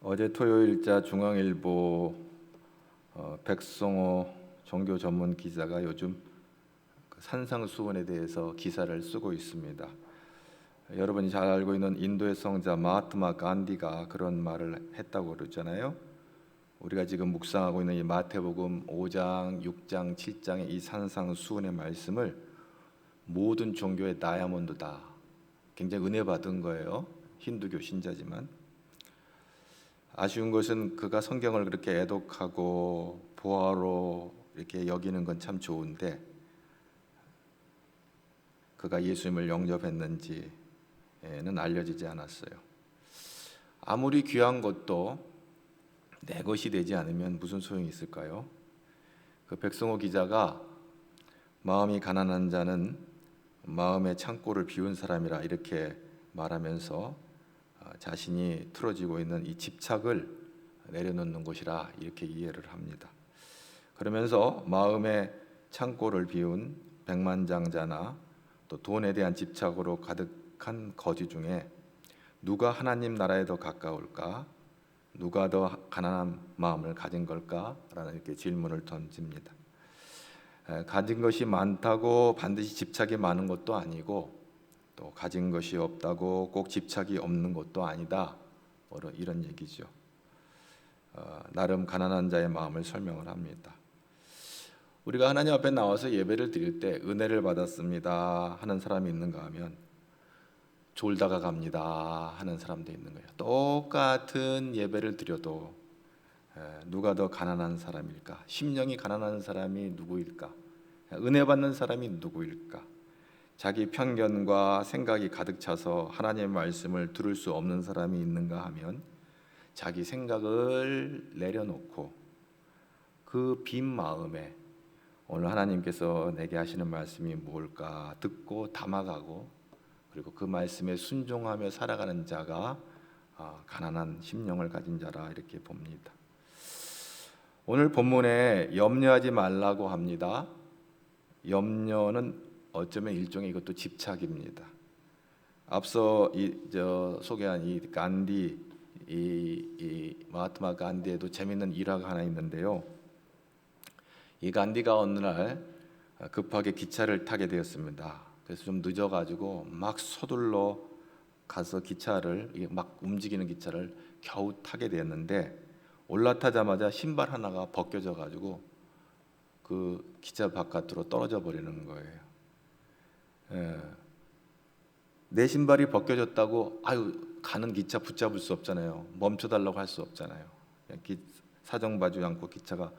어제 토요일자 중앙일보 백성호 종교 전문 기자가 요즘 산상수훈에 대해서 기사를 쓰고 있습니다. 여러분이 잘 알고 있는 인도의 성자 마하트마 간디가 그런 말을 했다고 그러잖아요. 우리가 지금 묵상하고 있는 이 마태복음 5장, 6장, 7장의 이 산상수훈의 말씀을 모든 종교의 다이아몬드다, 굉장히 은혜 받은 거예요. 힌두교 신자지만 아쉬운 것은 그가 성경을 그렇게 애독하고 보화로 이렇게 여기는 건 참 좋은데 그가 예수님을 영접했는지는 알려지지 않았어요. 아무리 귀한 것도 내 것이 되지 않으면 무슨 소용이 있을까요? 그 백성호 기자가 마음이 가난한 자는 마음의 창고를 비운 사람이라 이렇게 말하면서 자신이 틀어지고 있는 이 집착을 내려놓는 것이라 이렇게 이해를 합니다. 그러면서 마음의 창고를 비운 백만장자나 또 돈에 대한 집착으로 가득한 거지 중에 누가 하나님 나라에 더 가까울까? 누가 더 가난한 마음을 가진 걸까? 라는 이렇게 질문을 던집니다. 가진 것이 많다고 반드시 집착이 많은 것도 아니고 또 가진 것이 없다고 꼭 집착이 없는 것도 아니다, 이런 얘기죠. 나름 가난한 자의 마음을 설명을 합니다. 우리가 하나님 앞에 나와서 예배를 드릴 때 은혜를 받았습니다 하는 사람이 있는가 하면 졸다가 갑니다 하는 사람도 있는 거예요. 똑같은 예배를 드려도 누가 더 가난한 사람일까? 심령이 가난한 사람이 누구일까? 은혜 받는 사람이 누구일까? 자기 편견과 생각이 가득 차서 하나님의 말씀을 들을 수 없는 사람이 있는가 하면 자기 생각을 내려놓고 그 빈 마음에 오늘 하나님께서 내게 하시는 말씀이 뭘까 듣고 담아가고 그리고 그 말씀에 순종하며 살아가는 자가 가난한 심령을 가진 자라 이렇게 봅니다. 오늘 본문에 염려하지 말라고 합니다. 염려는 어쩌면 일종의 이것도 집착입니다. 앞서 소개한 이 간디, 이 마하트마 간디에도 재미있는 일화가 하나 있는데요. 이 간디가 어느 날 급하게 기차를 타게 되었습니다. 그래서 좀 늦어가지고 막 서둘러 가서 기차를 막 움직이는 기차를 겨우 타게 되었는데 올라타자마자 신발 하나가 벗겨져가지고 그 기차 바깥으로 떨어져 버리는 거예요. 내 신발이 벗겨졌다고 가는 기차 붙잡을 수 없잖아요. 멈춰달라고 할 수 없잖아요. 사정 봐주지 않고 기차가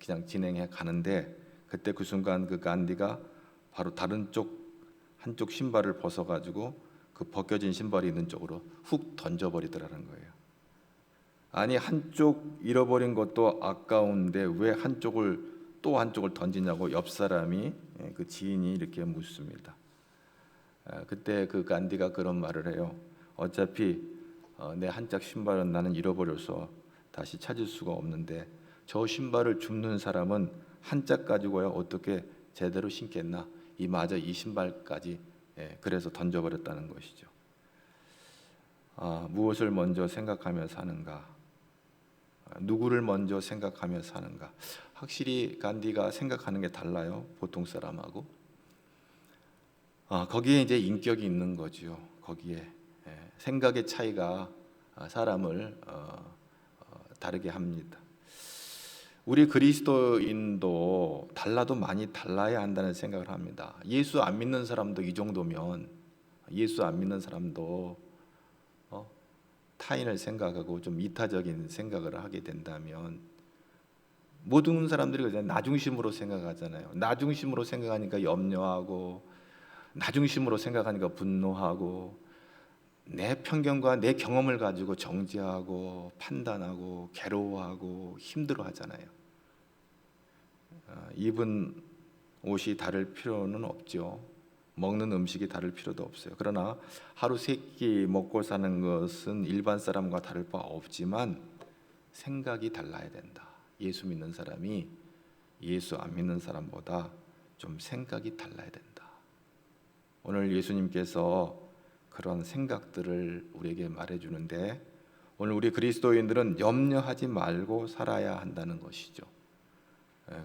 그냥 진행해 가는데 그때 그 순간 그 간디가 바로 다른 한쪽 신발을 벗어가지고 그 벗겨진 신발이 있는 쪽으로 훅 던져버리더라는 거예요. 아니 한쪽 잃어버린 것도 아까운데 왜 한쪽을 던지냐고 옆 사람이 그 지인이 이렇게 묻습니다. 그때 그 간디가 그런 말을 해요. 어차피 내 한 짝 신발은 나는 잃어버려서 다시 찾을 수가 없는데 저 신발을 줍는 사람은 한 짝 가지고야 어떻게 제대로 신겠나? 이 신발까지 그래서 던져버렸다는 것이죠. 무엇을 먼저 생각하며 사는가? 누구를 먼저 생각하며 사는가? 확실히 간디가 생각하는 게 달라요. 보통 사람하고. 거기에 이제 인격이 있는 거죠. 거기에 생각의 차이가 사람을 다르게 합니다. 우리 그리스도인도 달라도 많이 달라야 한다는 생각을 합니다. 예수 안 믿는 사람도 이 정도면 예수 안 믿는 사람도 타인을 생각하고 좀 이타적인 생각을 하게 된다면 모든 사람들이 나 중심으로 생각하잖아요. 나 중심으로 생각하니까 염려하고 나 중심으로 생각하니까 분노하고 내 편견과 내 경험을 가지고 정죄하고 판단하고 괴로워하고 힘들어하잖아요. 입은 옷이 다를 필요는 없죠. 먹는 음식이 다를 필요도 없어요. 그러나 하루 세 끼 먹고 사는 것은 일반 사람과 다를 바 없지만 생각이 달라야 된다. 예수 믿는 사람이 예수 안 믿는 사람보다 좀 생각이 달라야 된다. 오늘 예수님께서 그런 생각들을 우리에게 말해주는데 오늘 우리 그리스도인들은 염려하지 말고 살아야 한다는 것이죠.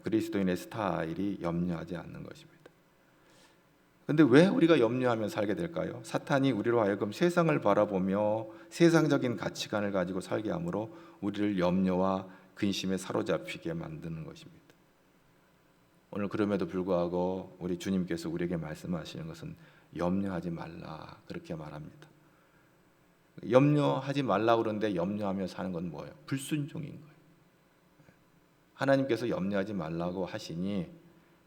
그리스도인의 스타일이 염려하지 않는 것입니다. 근데 왜 우리가 염려하며 살게 될까요? 사탄이 우리로 하여금 세상을 바라보며 세상적인 가치관을 가지고 살게 함으로 우리를 염려와 근심에 사로잡히게 만드는 것입니다. 오늘 그럼에도 불구하고 우리 주님께서 우리에게 말씀하시는 것은 염려하지 말라, 그렇게 말합니다. 염려하지 말라고 그러는데 염려하며 사는 건 뭐예요? 불순종인 거예요. 하나님께서 염려하지 말라고 하시니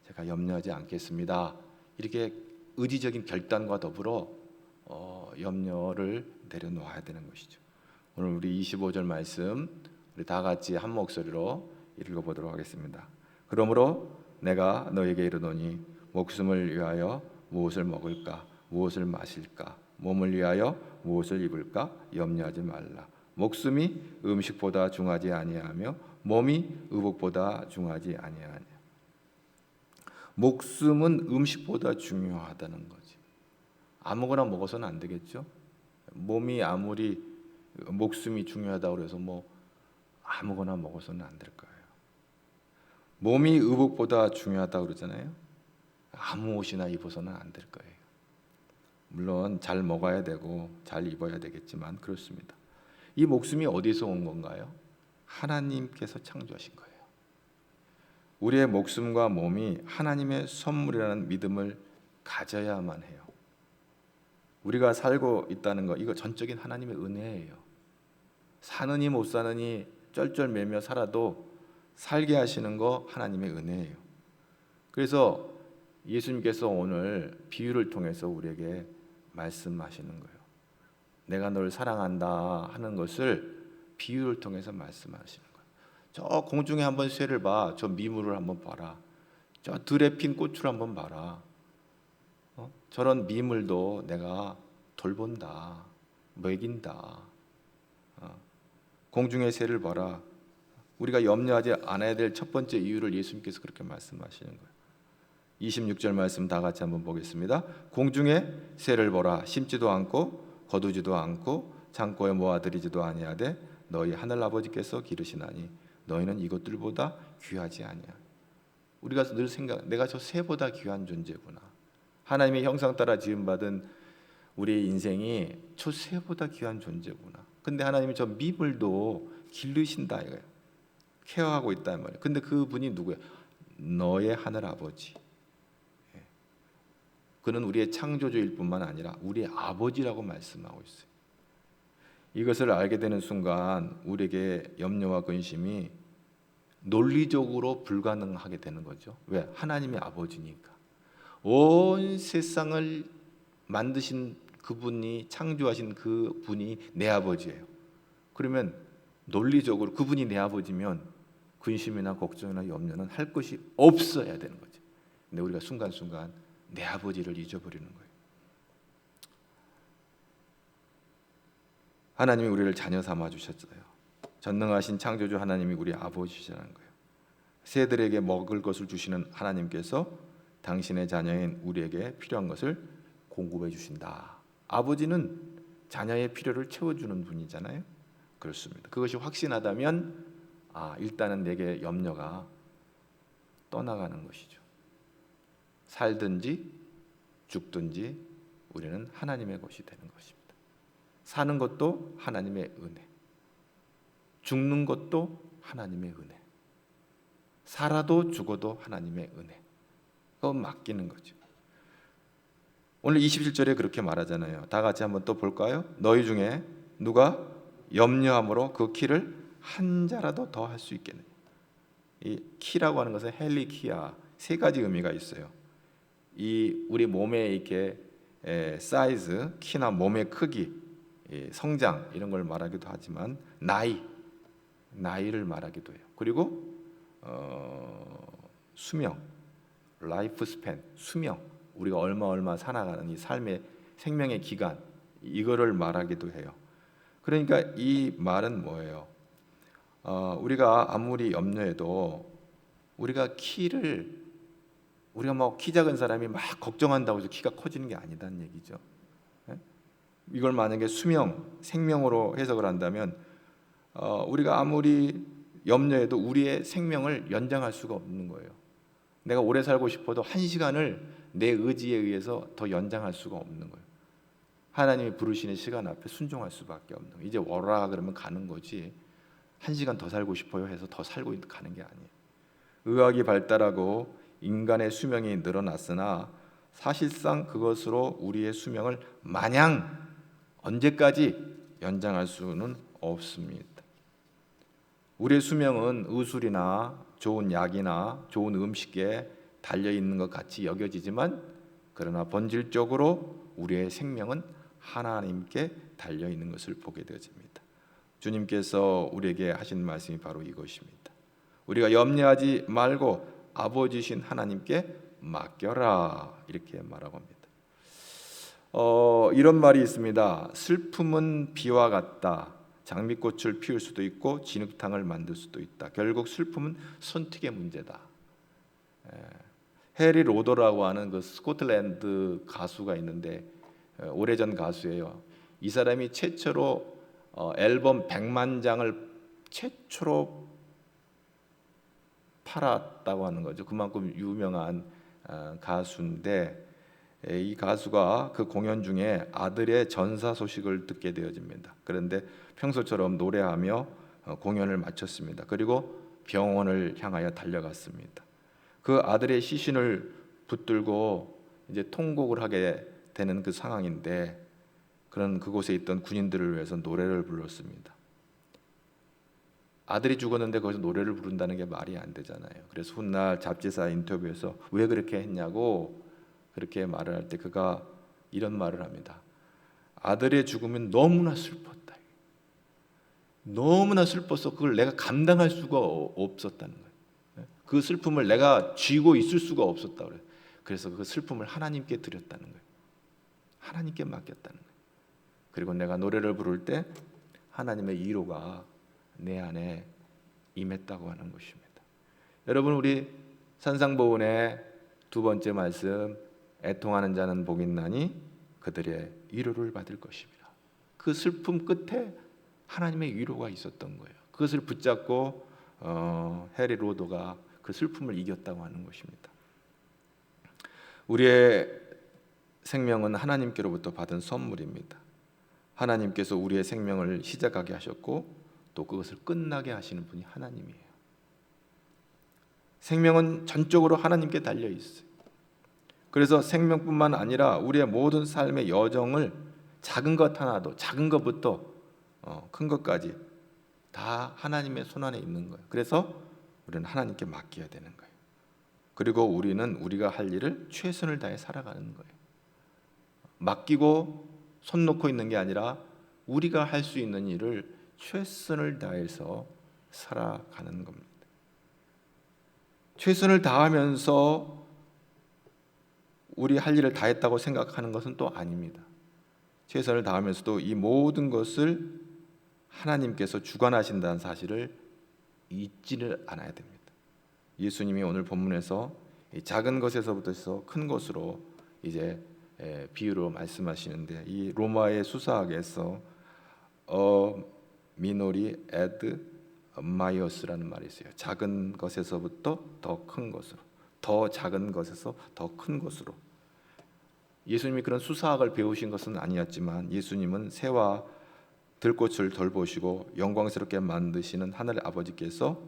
제가 염려하지 않겠습니다, 이렇게 의지적인 결단과 더불어 염려를 내려놓아야 되는 것이죠. 오늘 우리 25절 말씀 우리 다 같이 한 목소리로 읽어보도록 하겠습니다. 그러므로 내가 너에게 이르노니 목숨을 위하여 무엇을 먹을까, 무엇을 마실까, 몸을 위하여 무엇을 입을까 염려하지 말라. 목숨이 음식보다 중하지 아니하며 몸이 의복보다 중하지 아니하냐. 목숨은 음식보다 중요하다는 거지. 아무거나 먹어서는 안 되겠죠. 몸이 아무리 목숨이 중요하다고 해서 뭐 아무거나 먹어서는 안 될 거예요. 몸이 의복보다 중요하다고 그러잖아요. 아무 옷이나 입어서는 안 될 거예요. 물론 잘 먹어야 되고 잘 입어야 되겠지만 그렇습니다. 이 목숨이 어디서 온 건가요? 하나님께서 창조하신 거예요. 우리의 목숨과 몸이 하나님의 선물이라는 믿음을 가져야만 해요. 우리가 살고 있다는 거, 이거 전적인 하나님의 은혜예요. 사느니 못 사느니 쩔쩔매며 살아도 살게 하시는 거 하나님의 은혜예요. 그래서 예수님께서 오늘 비유를 통해서 우리에게 말씀하시는 거예요. 내가 널 사랑한다 하는 것을 비유를 통해서 말씀하시는 거예요. 저 공중에 한번 새를 봐. 저 미물을 한번 봐라. 저 들에 핀 꽃을 한번 봐라. 저런 미물도 내가 돌본다, 먹인다. 공중의 새를 봐라. 우리가 염려하지 않아야 될 첫 번째 이유를 예수님께서 그렇게 말씀하시는 거예요. 26절 말씀 다 같이 한번 보겠습니다. 공중의 새를 보라. 심지도 않고 거두지도 않고 창고에 모아들이지도 아니하되 너희 하늘 아버지께서 기르시나니 너희는 이것들보다 귀하지 아니야. 우리가 늘 생각, 내가 저 새보다 귀한 존재구나. 하나님의 형상 따라 지음받은 우리의 인생이 저 새보다 귀한 존재구나. 근데 하나님이 저 미물도 기르신다 이거예요. 케어하고 있다 말이에요. 근데 그분이 누구예요? 너의 하늘 아버지. 그는 우리의 창조주일 뿐만 아니라 우리의 아버지라고 말씀하고 있어요. 이것을 알게 되는 순간 우리에게 염려와 근심이 논리적으로 불가능하게 되는 거죠. 왜? 하나님의 아버지니까. 온 세상을 만드신 그분이, 창조하신 그분이 내 아버지예요. 그러면 논리적으로 그분이 내 아버지면 근심이나 걱정이나 염려는 할 것이 없어야 되는 거죠. 근데 우리가 순간순간 내 아버지를 잊어버리는 거예요. 하나님이 우리를 자녀 삼아 주셨어요. 전능하신 창조주 하나님이 우리 아버지시라는 거예요. 새들에게 먹을 것을 주시는 하나님께서 당신의 자녀인 우리에게 필요한 것을 공급해 주신다. 아버지는 자녀의 필요를 채워주는 분이잖아요. 그렇습니다. 그것이 확신하다면 일단은 내게 염려가 떠나가는 것이죠. 살든지 죽든지 우리는 하나님의 것이 되는 것입니다. 사는 것도 하나님의 은혜, 죽는 것도 하나님의 은혜, 살아도 죽어도 하나님의 은혜. 그거 맡기는 거죠. 오늘 27절에 그렇게 말하잖아요. 다 같이 한번 또 볼까요? 너희 중에 누가 염려함으로 그 키를 한 자라도 더 할 수 있겠느냐. 이 키라고 하는 것은 헬리키아, 세 가지 의미가 있어요. 이 우리 몸의 이렇게 사이즈, 키나 몸의 크기, 성장 이런 걸 말하기도 하지만 나이를 말하기도 해요. 그리고 수명, 라이프 스팬, 수명, 우리가 얼마 살아가는 이 삶의 생명의 기간, 이거를 말하기도 해요. 그러니까 이 말은 뭐예요? 우리가 아무리 염려해도 우리가 우리가 키 작은 사람이 막 걱정한다고 해서 키가 커지는 게 아니다는 얘기죠. 이걸 만약에 수명, 생명으로 해석을 한다면 우리가 아무리 염려해도 우리의 생명을 연장할 수가 없는 거예요. 내가 오래 살고 싶어도 한 시간을 내 의지에 의해서 더 연장할 수가 없는 거예요. 하나님이 부르시는 시간 앞에 순종할 수밖에 없는 거예요. 이제 오라 그러면 가는 거지, 한 시간 더 살고 싶어요 해서 더 살고 가는 게 아니에요. 의학이 발달하고 인간의 수명이 늘어났으나 사실상 그것으로 우리의 수명을 마냥 언제까지 연장할 수는 없습니다. 우리의 수명은 의술이나 좋은 약이나 좋은 음식에 달려있는 것 같이 여겨지지만, 그러나 본질적으로 우리의 생명은 하나님께 달려있는 것을 보게 되어집니다. 주님께서 우리에게 하신 말씀이 바로 이것입니다. 우리가 염려하지 말고 아버지신 하나님께 맡겨라, 이렇게 말하고 합니다. 이런 말이 있습니다. 슬픔은 비와 같다. 장미꽃을 피울 수도 있고 진흙탕을 만들 수도 있다. 결국 슬픔은 선택의 문제다. 해리 로더라고 하는 그 스코틀랜드 가수가 있는데, 오래전 가수예요. 이 사람이 최초로 앨범 100만 장을 최초로 팔았다고 하는 거죠. 그만큼 유명한 가수인데, 이 가수가 그 공연 중에 아들의 전사 소식을 듣게 되어집니다. 그런데 평소처럼 노래하며 공연을 마쳤습니다. 그리고 병원을 향하여 달려갔습니다. 그 아들의 시신을 붙들고 이제 통곡을 하게 되는 그 상황인데, 그런 그곳에 있던 군인들을 위해서 노래를 불렀습니다. 아들이 죽었는데 거기서 노래를 부른다는 게 말이 안 되잖아요. 그래서 훗날 잡지사 인터뷰에서 왜 그렇게 했냐고 그렇게 말을 할 때 그가 이런 말을 합니다. 아들의 죽음은 너무나 슬펐다. 너무나 슬퍼서 그걸 내가 감당할 수가 없었다는 거예요. 그 슬픔을 내가 쥐고 있을 수가 없었다 그래요. 그래서 그 슬픔을 하나님께 드렸다는 거예요. 하나님께 맡겼다는 거예요. 그리고 내가 노래를 부를 때 하나님의 위로가 내 안에 임했다고 하는 것입니다. 여러분, 우리 산상보훈의 두 번째 말씀, 애통하는 자는 복이 있나니 그들의 위로를 받을 것입니다. 그 슬픔 끝에 하나님의 위로가 있었던 거예요. 그것을 붙잡고 해리 로더가 그 슬픔을 이겼다고 하는 것입니다. 우리의 생명은 하나님께로부터 받은 선물입니다. 하나님께서 우리의 생명을 시작하게 하셨고 또 그것을 끝나게 하시는 분이 하나님이에요. 생명은 전적으로 하나님께 달려 있어요. 그래서 생명뿐만 아니라 우리의 모든 삶의 여정을 작은 것 하나도, 작은 것부터 큰 것까지 다 하나님의 손안에 있는 거예요. 그래서 우리는 하나님께 맡겨야 되는 거예요. 그리고 우리는 우리가 할 일을 최선을 다해 살아가는 거예요. 맡기고 손 놓고 있는 게 아니라 우리가 할 수 있는 일을 최선을 다해서 살아가는 겁니다. 최선을 다하면서 우리 할 일을 다 했다고 생각하는 것은 또 아닙니다. 최선을 다하면서도 이 모든 것을 하나님께서 주관하신다는 사실을 잊지를 않아야 됩니다. 예수님이 오늘 본문에서 작은 것에서부터 해서 큰 것으로 이제 비유로 말씀하시는데, 이 로마의 수사학에서 미노리 에드 마이어스라는 말이 있어요. 작은 것에서부터 더 큰 것으로, 더 작은 것에서 더 큰 것으로. 예수님이 그런 수사학을 배우신 것은 아니었지만 예수님은 새와 들꽃을 돌보시고 영광스럽게 만드시는 하늘 아버지께서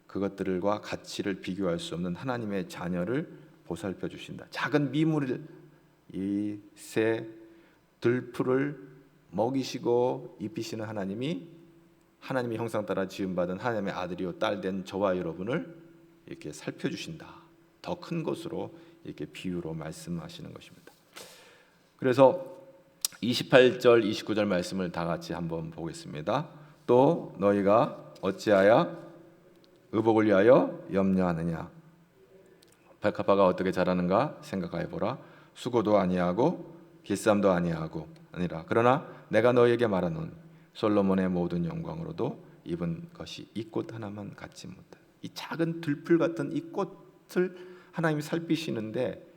그것들과 가치를 비교할 수 없는 하나님의 자녀를 보살펴 주신다. 작은 미물을, 이 새 들풀을 먹이시고 입히시는 하나님이 하나님의 형상 따라 지음받은 하나님의 아들이요 딸 된 저와 여러분을 이렇게 살펴주신다. 더 큰 것으로 이렇게 비유로 말씀하시는 것입니다. 그래서 28절 29절 말씀을 다 같이 한번 보겠습니다. 또 너희가 어찌하여 의복을 위하여 염려하느냐. 백합화가 어떻게 자라는가 생각하여 보라. 수고도 아니하고 길쌈도 아니라 그러나 내가 너희에게 말하노니 솔로몬의 모든 영광으로도 입은 것이 이 꽃 하나만 갖지 못하다. 이 작은 들풀 같은 이 꽃을 하나님이 살피시는데,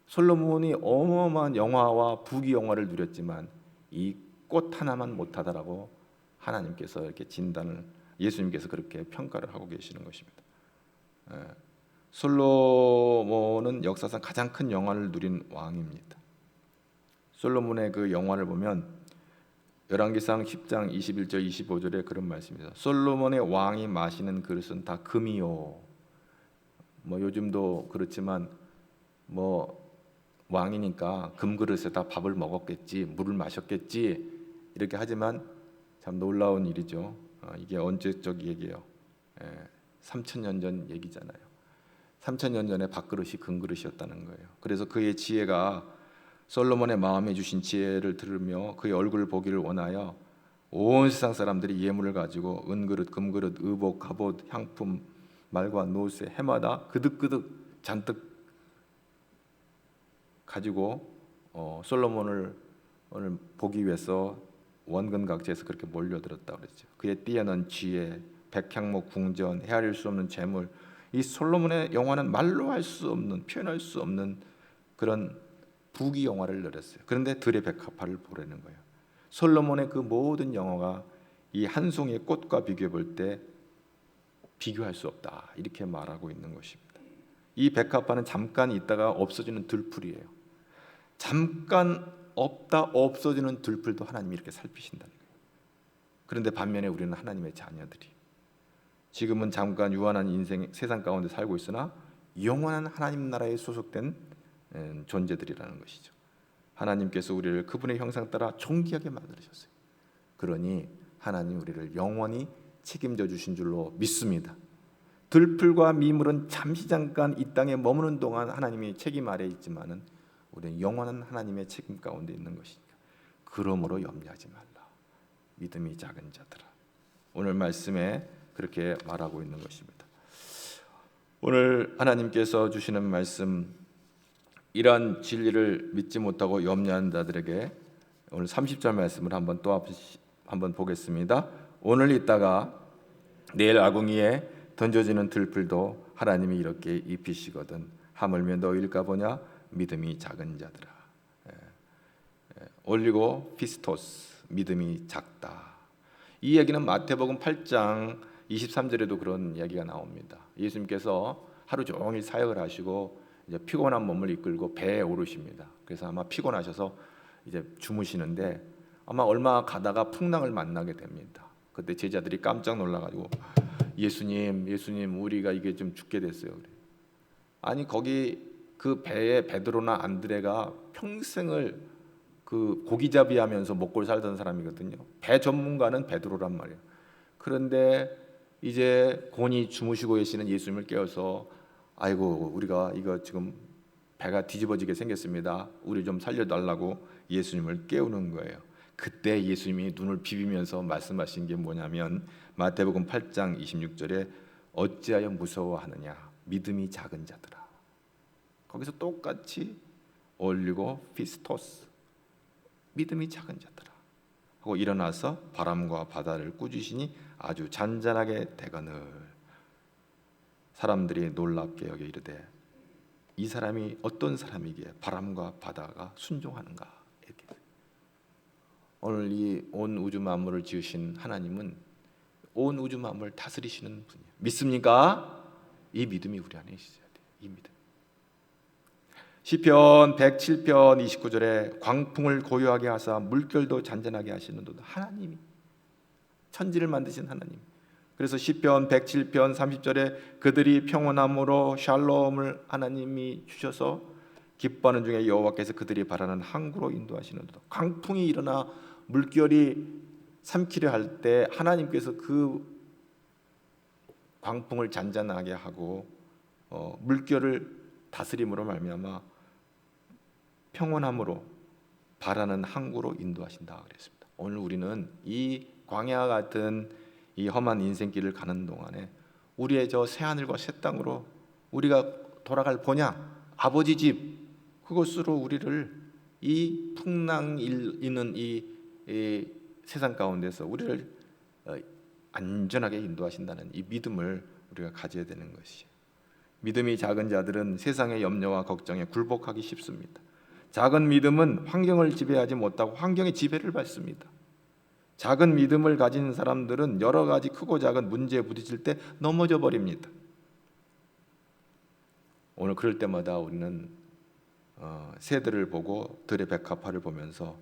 솔로몬이 어마어마한 영화와 부귀영화를 누렸지만 이 꽃 하나만 못하다라고 하나님께서 이렇게 진단을, 예수님께서 그렇게 평가를 하고 계시는 것입니다. 솔로몬은 역사상 가장 큰 영화를 누린 왕입니다. 솔로몬의 그 영화를 보면 열왕기상 10장 21절 25절에 그런 말씀입니다. 솔로몬의 왕이 마시는 그릇은 다 금이요. 뭐 요즘도 그렇지만 뭐 왕이니까 금그릇에다 밥을 먹었겠지, 물을 마셨겠지 이렇게 하지만 참 놀라운 일이죠. 이게 언제적 얘기예요? 3,000년 전 얘기잖아요. 3,000년 전에 밥그릇이 금그릇이었다는 거예요. 그래서 그의 지혜가 솔로몬의 마음에 주신 지혜를 들으며 그의 얼굴을 보기를 원하여 온 세상 사람들이 예물을 가지고 은그릇, 금그릇, 의복, 갑옷, 향품, 말과 노새 해마다 그득그득 잔뜩 가지고 솔로몬을 오늘 보기 위해서 원근 각지에서 그렇게 몰려들었다고 그랬죠. 그의 뛰어난 지혜, 백향목 궁전, 헤아릴 수 없는 재물, 이 솔로몬의 영화는 말로 할 수 없는, 표현할 수 없는 그런 부귀 영화를 누렸어요. 그런데 들의 백합화를 보라는 거예요. 솔로몬의 그 모든 영화가 이 한 송이의 꽃과 비교해 볼 때 비교할 수 없다 이렇게 말하고 있는 것입니다. 이 백합화는 잠깐 있다가 없어지는 들풀이에요. 잠깐 없어지는 들풀도 하나님이 이렇게 살피신다는 거예요. 그런데 반면에 우리는 하나님의 자녀들이 지금은 잠깐 유한한 인생 세상 가운데 살고 있으나 영원한 하나님 나라에 소속된 존재들이라는 것이죠. 하나님께서 우리를 그분의 형상 따라 존귀하게 만드셨어요. 그러니 하나님 우리를 영원히 책임져 주신 줄로 믿습니다. 들풀과 미물은 잠시 잠깐 이 땅에 머무는 동안 하나님의 책임 아래에 있지만은 우리는 영원한 하나님의 책임 가운데 있는 것이니까 그러므로 염려하지 말라. 믿음이 작은 자들아. 오늘 말씀에 그렇게 말하고 있는 것입니다. 오늘 하나님께서 주시는 말씀, 이러한 진리를 믿지 못하고 염려하는 자들에게 오늘 30절 말씀을 한번 보겠습니다. 오늘 있다가 내일 아궁이에 던져지는 들풀도 하나님이 이렇게 입히시거든 하물며 너희일까 보냐 믿음이 작은 자들아. 올리고 피스토스, 믿음이 작다. 이 얘기는 마태복음 8장 23절에도 그런 이야기가 나옵니다. 예수님께서 하루 종일 사역을 하시고 이제 피곤한 몸을 이끌고 배에 오르십니다. 그래서 아마 피곤하셔서 이제 주무시는데 아마 얼마 가다가 풍랑을 만나게 됩니다. 그때 제자들이 깜짝 놀라가지고 예수님 우리가 이게 좀 죽게 됐어요. 아니 거기 그 배에 베드로나 안드레가 평생을 그 고기잡이하면서 먹고 살던 사람이거든요. 배 전문가는 베드로란 말이에요. 그런데 이제 곤히 주무시고 계시는 예수님을 깨워서 아이고 우리가 이거 지금 배가 뒤집어지게 생겼습니다. 우리 좀 살려달라고 예수님을 깨우는 거예요. 그때 예수님이 눈을 비비면서 말씀하신 게 뭐냐면 마태복음 8장 26절에 어찌하여 무서워하느냐 믿음이 작은 자들아. 거기서 똑같이 올리고 피스토스 믿음이 작은 자들아 하고 일어나서 바람과 바다를 꾸짖으시니 아주 잔잔하게 되거늘 사람들이 놀랍게 여겨 이르되 이 사람이 어떤 사람이기에 바람과 바다가 순종하는가. 이렇게. 오늘 이 온 우주 만물을 지으신 하나님은 온 우주 만물을 다스리시는 분이에요. 믿습니까? 이 믿음이 우리 안에 있어야 돼요. 이 믿음. 시편 107편 29절에 광풍을 고요하게 하사 물결도 잔잔하게 하시는 하나님이 천지를 만드신 하나님. 그래서 시편 107편 30절에 그들이 평온함으로 샬롬을 하나님이 주셔서 기뻐하는 중에 여호와께서 그들이 바라는 항구로 인도하시는도다. 광풍이 일어나 물결이 삼키려 할 때 하나님께서 그 광풍을 잔잔하게 하고 물결을 다스림으로 말미암아 평온함으로 바라는 항구로 인도하신다 그랬습니다. 오늘 우리는 이 광야 같은 이 험한 인생길을 가는 동안에 우리의 저 새하늘과 새 땅으로 우리가 돌아갈 본향 아버지 집 그것으로 우리를 이 풍랑 있는 이 세상 가운데서 우리를 안전하게 인도하신다는 이 믿음을 우리가 가져야 되는 것이죠. 믿음이 작은 자들은 세상의 염려와 걱정에 굴복하기 쉽습니다. 작은 믿음은 환경을 지배하지 못하고 환경의 지배를 받습니다. 작은 믿음을 가진 사람들은 여러 가지 크고 작은 문제에 부딪힐 때 넘어져 버립니다. 오늘 그럴 때마다 우리는 새들을 보고 들의 백합화를 보면서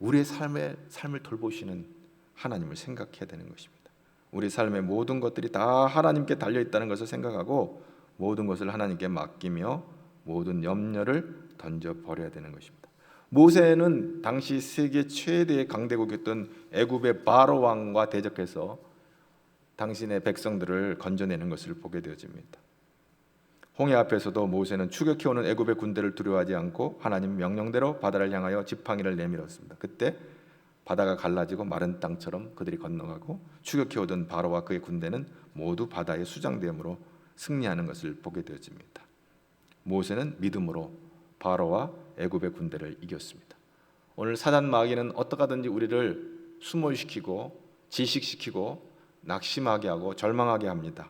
우리의 삶을 돌보시는 하나님을 생각해야 되는 것입니다. 우리 삶의 모든 것들이 다 하나님께 달려 있다는 것을 생각하고 모든 것을 하나님께 맡기며 모든 염려를 던져 버려야 되는 것입니다. 모세는 당시 세계 최대의 강대국이었던 애굽의 바로 왕과 대적해서 당신의 백성들을 건져내는 것을 보게 되어집니다. 홍해 앞에서도 모세는 추격해오는 애굽의 군대를 두려워하지 않고 하나님 명령대로 바다를 향하여 지팡이를 내밀었습니다. 그때 바다가 갈라지고 마른 땅처럼 그들이 건너가고 추격해오던 바로와 그의 군대는 모두 바다에 수장되므로 승리하는 것을 보게 되어집니다. 모세는 믿음으로 바로와 애굽의 군대를 이겼습니다. 오늘 사단 마귀는 어떻게든지 우리를 수몰시키고 질식시키고 낙심하게 하고 절망하게 합니다.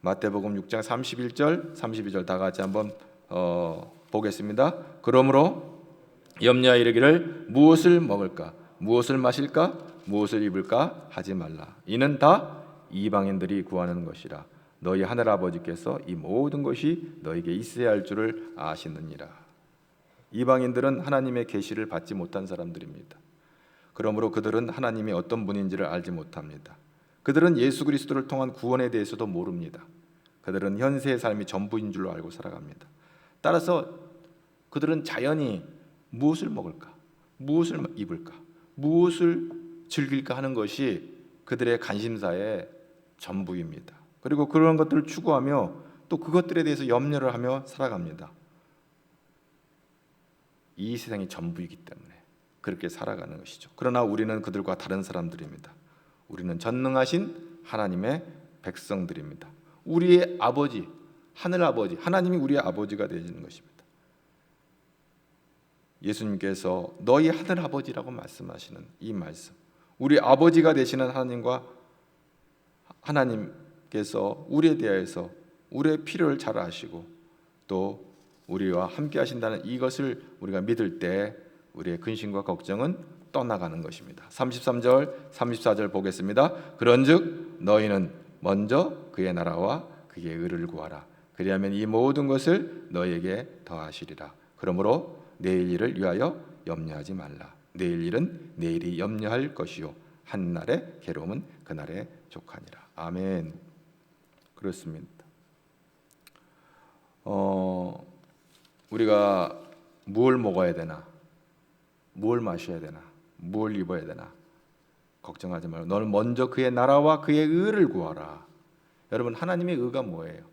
마태복음 6장 31절 32절 다 같이 한번 보겠습니다. 그러므로 염려하여 이르기를 무엇을 먹을까 무엇을 마실까 무엇을 입을까 하지 말라. 이는 다 이방인들이 구하는 것이라. 너희 하늘 아버지께서 이 모든 것이 너에게 있어야 할 줄을 아시느니라. 이방인들은 하나님의 계시를 받지 못한 사람들입니다. 그러므로 그들은 하나님이 어떤 분인지를 알지 못합니다. 그들은 예수 그리스도를 통한 구원에 대해서도 모릅니다. 그들은 현세의 삶이 전부인 줄로 알고 살아갑니다. 따라서 그들은 자연히 무엇을 먹을까, 무엇을 입을까, 무엇을 즐길까 하는 것이 그들의 관심사의 전부입니다. 그리고 그런 것들을 추구하며 또 그것들에 대해서 염려를 하며 살아갑니다. 이 세상이 전부이기 때문에 그렇게 살아가는 것이죠. 그러나 우리는 그들과 다른 사람들입니다. 우리는 전능하신 하나님의 백성들입니다. 우리의 아버지, 하늘 아버지, 하나님이 우리의 아버지가 되시는 것입니다. 예수님께서 너희 하늘 아버지라고 말씀하시는 이 말씀, 우리 아버지가 되시는 하나님과 하나님께서 우리에 대해서 우리의 필요를 잘 아시고 또 우리와 함께 하신다는 이것을 우리가 믿을 때 우리의 근심과 걱정은 떠나가는 것입니다. 33절, 34절 보겠습니다. 그런즉 너희는 먼저 그의 나라와 그의 의를 구하라. 그리하면 이 모든 것을 너희에게 더하시리라. 그러므로 내일 일을 위하여 염려하지 말라. 내일 일은 내일이 염려할 것이요 한날의 괴로움은 그날에 족하니라. 아멘. 그렇습니다. 우리가 뭘 먹어야 되나, 뭘 마셔야 되나, 뭘 입어야 되나 걱정하지 말고 너는 먼저 그의 나라와 그의 의를 구하라. 여러분, 하나님의 의가 뭐예요?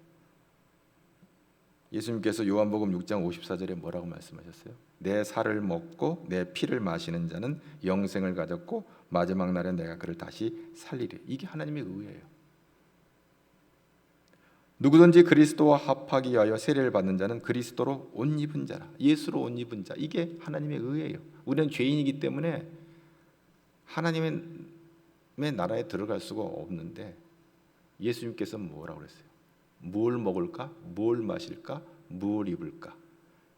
예수님께서 요한복음 6장 54절에 뭐라고 말씀하셨어요? 내 살을 먹고 내 피를 마시는 자는 영생을 가졌고 마지막 날에 내가 그를 다시 살리리. 이게 하나님의 의예요. 누구든지 그리스도와 합하기 위하여 세례를 받는 자는 그리스도로 옷 입은 자라. 예수로 옷 입은 자. 이게 하나님의 의예요. 우리는 죄인이기 때문에 하나님의 나라에 들어갈 수가 없는데 예수님께서 뭐라고 그랬어요? 뭘 먹을까? 뭘 마실까? 뭘 입을까?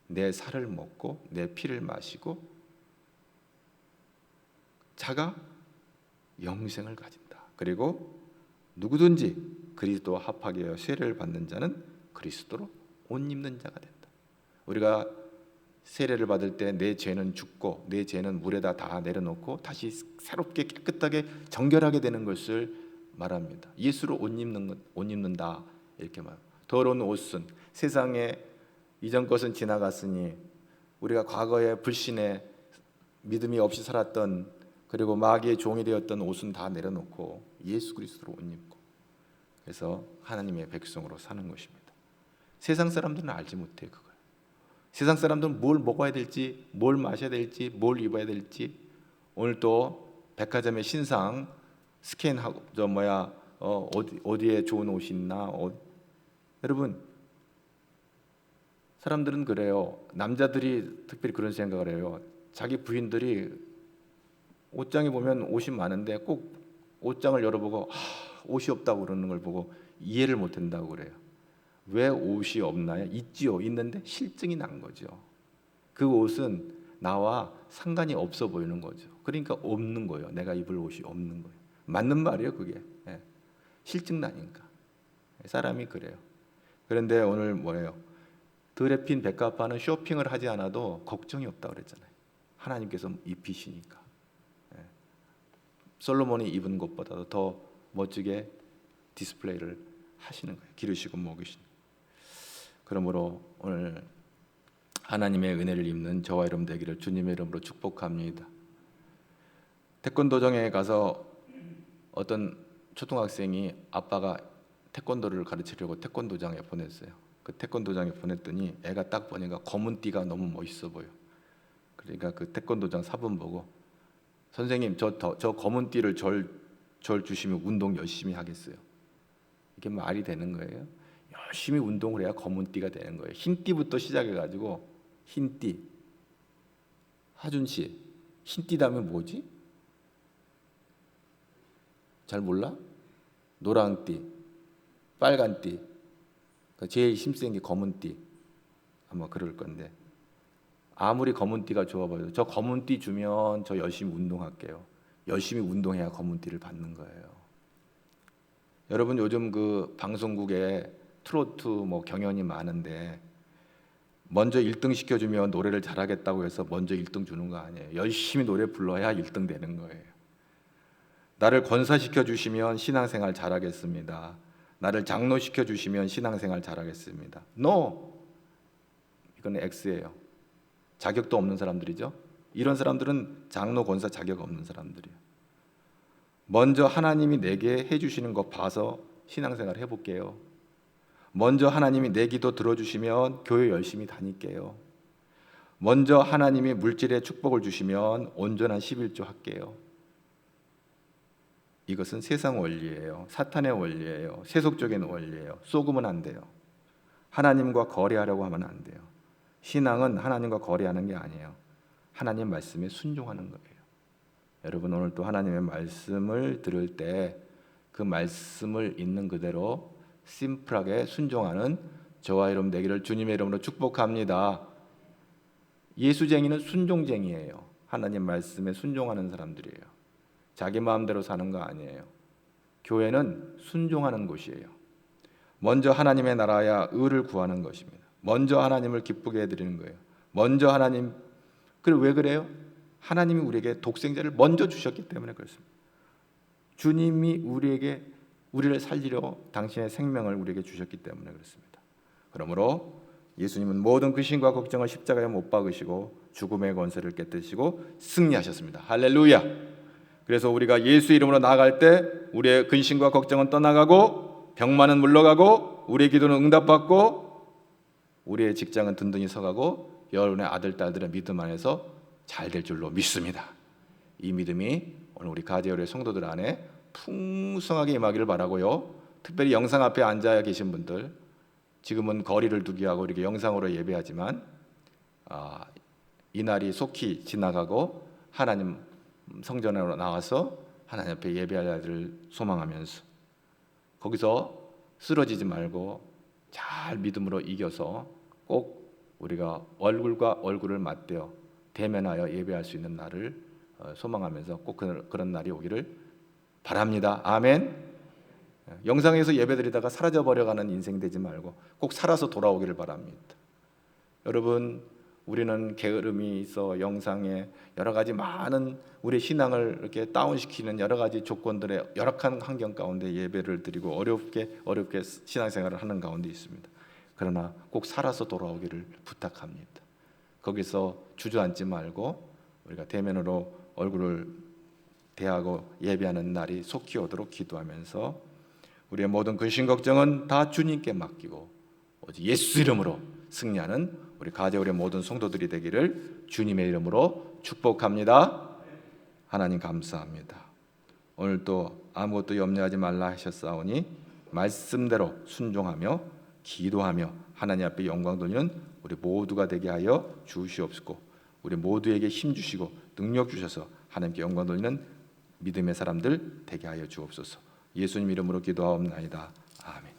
내 살을 먹고 내 피를 마시고 자가 영생을 가진다. 그리고 누구든지 그리스도와 합하게 하여 세례를 받는 자는 그리스도로 옷 입는 자가 된다. 우리가 세례를 받을 때 내 죄는 죽고 내 죄는 물에다 다 내려놓고 다시 새롭게 깨끗하게 정결하게 되는 것을 말합니다. 예수로 옷 입는다 이렇게 말. 더러운 옷은 세상에 이전 것은 지나갔으니 우리가 과거에 불신에 믿음이 없이 살았던 그리고 마귀의 종이 되었던 옷은 다 내려놓고 예수 그리스도로 옷 입고 그래서 하나님의 백성으로 사는 것입니다. 세상 사람들은 알지 못해 그걸. 세상 사람들은 뭘 먹어야 될지, 뭘 마셔야 될지, 뭘 입어야 될지. 오늘 또 백화점의 신상 스캔하고 어디에 좋은 옷이 있나. 여러분, 사람들은 그래요. 남자들이 특별히 그런 생각을 해요. 자기 부인들이 옷장에 보면 옷이 많은데 꼭 옷장을 열어보고 옷이 없다고 그러는 걸 보고 이해를 못한다고 그래요. 왜 옷이 없나요? 있지요. 있는데 실증이 난 거죠. 그 옷은 나와 상관이 없어 보이는 거죠. 그러니까 없는 거예요. 내가 입을 옷이 없는 거예요. 맞는 말이에요, 그게. 예. 실증나니까. 사람이 그래요. 그런데 오늘 뭐예요? 들에 핀 백합화는 쇼핑을 하지 않아도 걱정이 없다 그랬잖아요. 하나님께서 입히시니까. 예. 솔로몬이 입은 것보다도 더 멋지게 디스플레이를 하시는 거예요. 기르시고 먹이시는. 그러므로 오늘 하나님의 은혜를 입는 저와 여러분 되기를 주님의 이름으로 축복합니다. 태권도장에 가서 어떤 초등학생이 아빠가 태권도를 가르치려고 태권도장에 보냈어요. 그 태권도장에 보냈더니 애가 딱 보니까 검은 띠가 너무 멋있어 보여. 그러니까 그 태권도장 사본 보고 선생님 저 검은 띠를 절 주시면 운동 열심히 하겠어요. 이게 말이 되는 거예요? 열심히 운동을 해야 검은 띠가 되는 거예요. 흰 띠부터 시작해가지고 흰 띠. 하준 씨, 흰 띠다면 뭐지? 잘 몰라? 노란 띠, 빨간 띠, 제일 힘센 게 검은 띠. 아마 그럴 건데 아무리 검은 띠가 좋아 보여도 저 검은 띠 주면 저 열심히 운동할게요. 열심히 운동해야 검은 띠를 받는 거예요. 여러분 요즘 그 방송국에 트로트 뭐 경연이 많은데 먼저 1등 시켜주면 노래를 잘하겠다고 해서 먼저 1등 주는 거 아니에요. 열심히 노래 불러야 1등 되는 거예요. 나를 권사시켜 주시면 신앙생활 잘하겠습니다. 나를 장로시켜 주시면 신앙생활 잘하겠습니다. No! 이건 X예요. 자격도 없는 사람들이죠. 이런 사람들은 장로 권사 자격 없는 사람들이에요. 먼저 하나님이 내게 해주시는 거 봐서 신앙생활 해볼게요. 먼저 하나님이 내 기도 들어주시면 교회 열심히 다닐게요. 먼저 하나님이 물질의 축복을 주시면 온전한 11조 할게요. 이것은 세상 원리예요. 사탄의 원리예요. 세속적인 원리예요. 속으면 안 돼요. 하나님과 거래하려고 하면 안 돼요. 신앙은 하나님과 거래하는 게 아니에요. 하나님 말씀에 순종하는 거예요. 여러분 오늘 또 하나님의 말씀을 들을 때 그 말씀을 있는 그대로 심플하게 순종하는 저와 여러분 되기를 주님의 이름으로 축복합니다. 예수쟁이는 순종쟁이에요. 하나님 말씀에 순종하는 사람들이에요. 자기 마음대로 사는 거 아니에요. 교회는 순종하는 곳이에요. 먼저 하나님의 나라야 의를 구하는 것입니다. 먼저 하나님을 기쁘게 해드리는 거예요. 먼저 하나님. 그리고 왜 그래요? 하나님이 우리에게 독생자를 먼저 주셨기 때문에 그렇습니다. 주님이 우리를 살리려 당신의 생명을 우리에게 주셨기 때문에 그렇습니다. 그러므로 예수님은 모든 근심과 걱정을 십자가에 못 박으시고 죽음의 권세를 깨뜨리시고 승리하셨습니다. 할렐루야. 그래서 우리가 예수 이름으로 나아갈 때 우리의 근심과 걱정은 떠나가고 병만은 물러가고 우리의 기도는 응답받고 우리의 직장은 든든히 서가고 여러분의 아들 딸들의 믿음 안에서 잘 될 줄로 믿습니다. 이 믿음이 오늘 우리 가제열의 성도들 안에 풍성하게 임하기를 바라고요. 특별히 영상 앞에 앉아 계신 분들, 지금은 거리를 두기 하고 이렇게 영상으로 예배하지만 이 날이 속히 지나가고 하나님 성전으로 나와서 하나님 앞에 예배할 날을 소망하면서 거기서 쓰러지지 말고 잘 믿음으로 이겨서 꼭 우리가 얼굴과 얼굴을 맞대어 대면하여 예배할 수 있는 날을 소망하면서 꼭 그런 날이 오기를 바랍니다. 아멘. 영상에서 예배드리다가 사라져버려가는 인생 되지 말고 꼭 살아서 돌아오기를 바랍니다. 여러분 우리는 게으름이 있어 영상에 여러 가지 많은 우리 신앙을 이렇게 다운시키는 여러 가지 조건들의 열악한 환경 가운데 예배를 드리고 어렵게 신앙생활을 하는 가운데 있습니다. 그러나 꼭 살아서 돌아오기를 부탁합니다. 거기서 주저앉지 말고 우리가 대면으로 얼굴을 대하고 예배하는 날이 속히 오도록 기도하면서 우리의 모든 근심 걱정은 다 주님께 맡기고 오직 예수 이름으로 승리하는 우리 가제울의 모든 성도들이 되기를 주님의 이름으로 축복합니다. 하나님 감사합니다. 오늘 또 아무것도 염려하지 말라 하셨사오니 말씀대로 순종하며 기도하며 하나님 앞에 영광 돌리는 우리 모두가 되게 하여 주시옵소서. 우리 모두에게 힘 주시고 능력 주셔서 하나님께 영광 돌리는 믿음의 사람들 되게 하여 주옵소서. 예수님 이름으로 기도하옵나이다. 아멘.